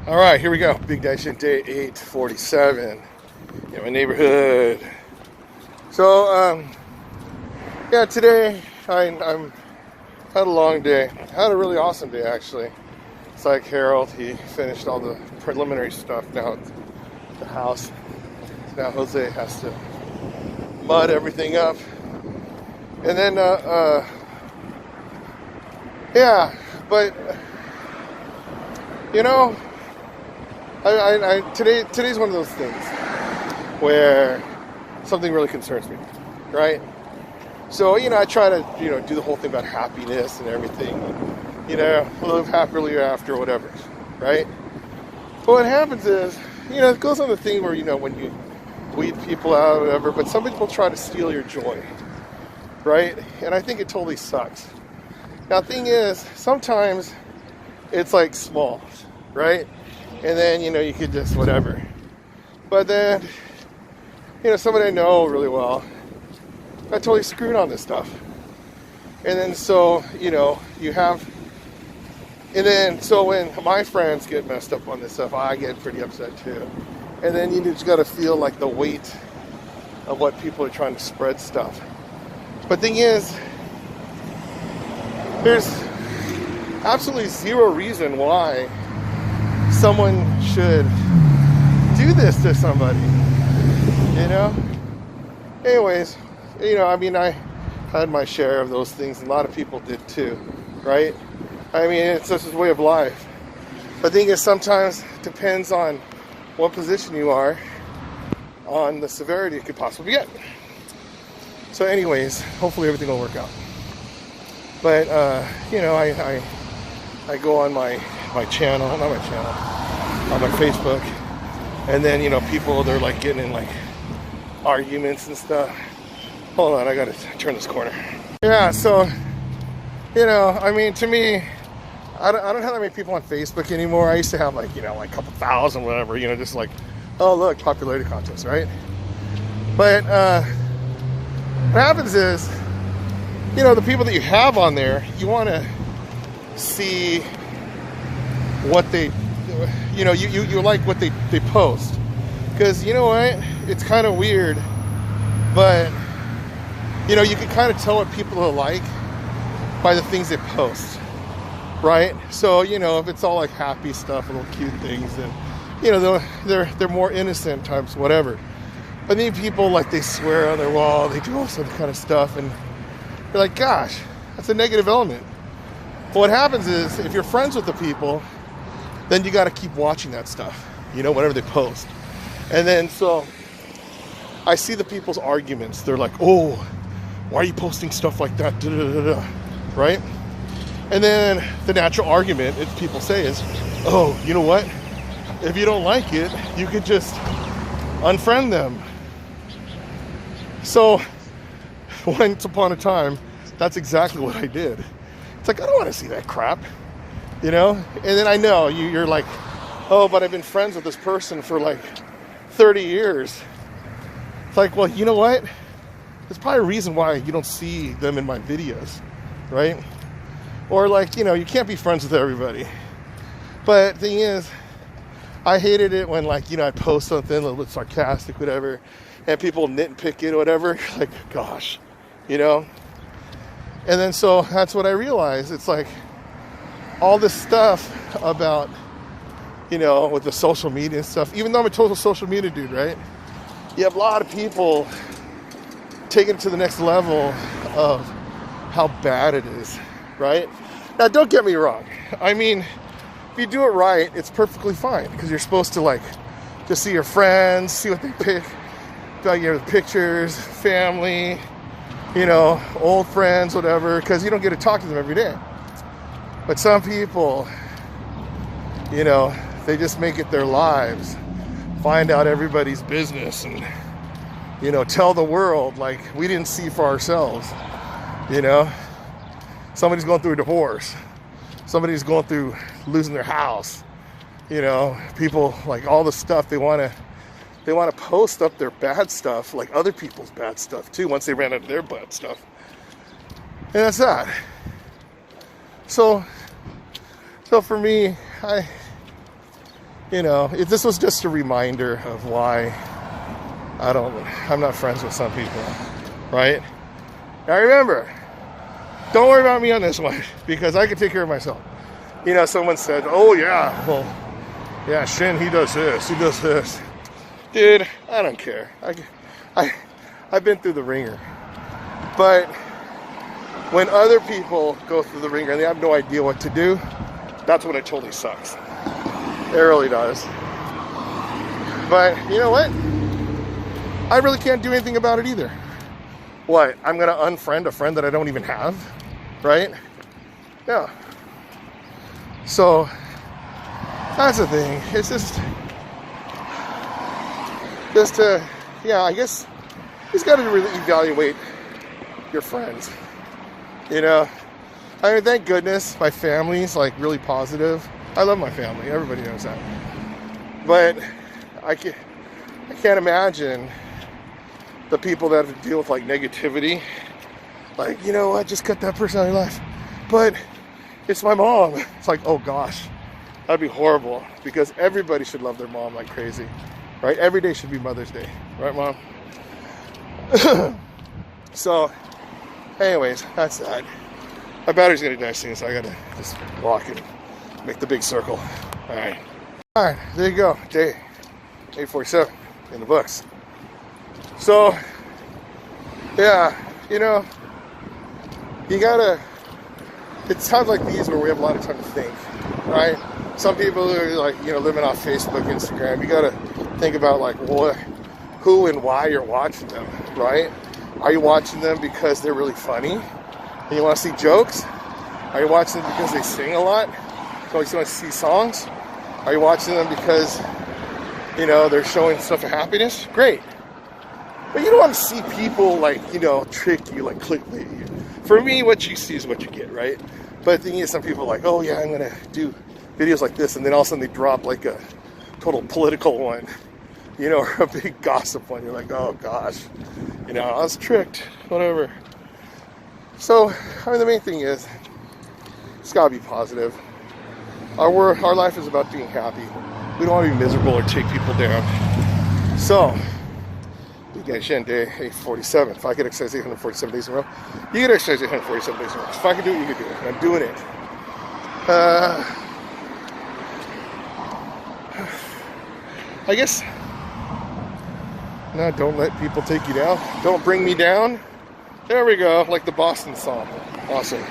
All right, here we go. Big Nation Day 847 in my neighborhood. So, yeah, today I'm had a long day. Had a really awesome day, actually. It's like Harold, he finished all the preliminary stuff now at the house. Now Jose has to mud everything up. And then, yeah, but, you know, today's one of those things where something really concerns me, right? So, I try to, do the whole thing about happiness and everything, and, live happily after, whatever, right? But what happens is, it goes on the thing where, when you weed people out, whatever, but some people try to steal your joy, right? And I think it totally sucks. Now, the thing is, sometimes it's like small, right? And then, you could just whatever. But then, somebody I know really well got totally screwed on this stuff. And then so, you have, and then so when my friends get messed up on this stuff, I get pretty upset too. And then you just got to feel like the weight of what people are trying to spread stuff. But thing is, there's absolutely zero reason why someone should do this to somebody, Anyways, I had my share of those things. A lot of people did too, right? It's just a way of life. But the thing is, sometimes it depends on what position you are on the severity it could possibly get. So anyways, hopefully everything will work out. But, I go on my channel, not my channel, on my Facebook, and then, people, they're like getting in like arguments and stuff. Hold on, I gotta turn this corner. Yeah, so, to me, I don't have that many people on Facebook anymore. I used to have like, like a couple thousand, whatever, just like, oh look, popularity contest, right? But what happens is, the people that you have on there, you want to see what they, you like what they post. Because you know what? It's kind of weird, but, you can kind of tell what people are like by the things they post, right? So, if it's all like happy stuff, little cute things, then, they're more innocent types, whatever. But then people, like, they swear on their wall, they do all sorts of kind of stuff, and you're like, gosh, that's a negative element. But what happens is, if you're friends with the people, then you got to keep watching that stuff, whatever they post. And then, so, I see the people's arguments. They're like, oh, why are you posting stuff like that? Da, da, da, da. Right? And then the natural argument people say is, oh, you know what? If you don't like it, you could just unfriend them. So, once upon a time, that's exactly what I did. It's like, I don't want to see that crap, And then I know you're like, oh, but I've been friends with this person for like 30 years. It's like, well, you know what? There's probably a reason why you don't see them in my videos, right? Or like, you can't be friends with everybody. But the thing is, I hated it when like, I post something a little bit sarcastic, whatever, and people nitpick it or whatever. Like, gosh, And then so that's what I realized. It's like all this stuff about, with the social media and stuff, even though I'm a total social media dude, right? You have a lot of people taking it to the next level of how bad it is, right? Now, don't get me wrong. If you do it right, it's perfectly fine because you're supposed to like just see your friends, see what they pick, pictures, family, old friends, whatever, because you don't get to talk to them every day. But some people, they just make it their lives, find out everybody's business and, tell the world like we didn't see for ourselves, Somebody's going through a divorce. Somebody's going through losing their house. People like all the stuff they want to post up their bad stuff, like other people's bad stuff too, once they ran out of their bad stuff. And that's that. So for me, you know, if this was just a reminder of why I'm not friends with some people, right? Now remember, don't worry about me on this one, because I can take care of myself. You know, someone said, oh yeah, well, yeah, Shin, he does this, he does this. Dude, I don't care. I've been through the ringer. But when other people go through the ringer and they have no idea what to do, that's when it totally sucks. It really does. But you know what? I really can't do anything about it either. What? I'm going to unfriend a friend that I don't even have? Right? Yeah. So, that's the thing. It's just yeah, I guess you just got to really evaluate your friends. You know? I mean, thank goodness my family's like really positive. I love my family. Everybody knows that. But I can't imagine the people that have to deal with like negativity. Like, you know what, just cut that person out of your life. But it's my mom. It's like, oh gosh, that'd be horrible, because everybody should love their mom like crazy, right? Every day should be Mother's Day, right, Mom? So, anyways, that's that. My battery's gonna die soon, so I gotta just walk and make the big circle. All right, there you go. Day 847 in the books. So, yeah, you know, you gotta, it's times like these where we have a lot of time to think, right? Some people are like, you know, living off Facebook, Instagram. You gotta think about like what, who and why you're watching them, right? Are you watching them because they're really funny and you want to see jokes? Are you watching them because they sing a lot? So you want to see songs? Are you watching them because, you know, they're showing stuff of happiness? Great. But you don't want to see people like, you know, trick you, like clickbait you. For me, what you see is what you get, right? But the thing is, some people are like, oh yeah, I'm going to do videos like this, and then all of a sudden they drop like a total political one, you know, or a big gossip one. You're like, oh gosh, you know, I was tricked, whatever. So, I mean, the main thing is, it's got to be positive. Our life is about being happy. We don't want to be miserable or take people down. So, again, Shen, day 847. If I could exercise 847 days in a row, you could exercise 847 days in a row. If I could do it, you could do it. And I'm doing it. I guess, no, don't let people take you down. Don't bring me down. There we go, like the Boston song. Awesome.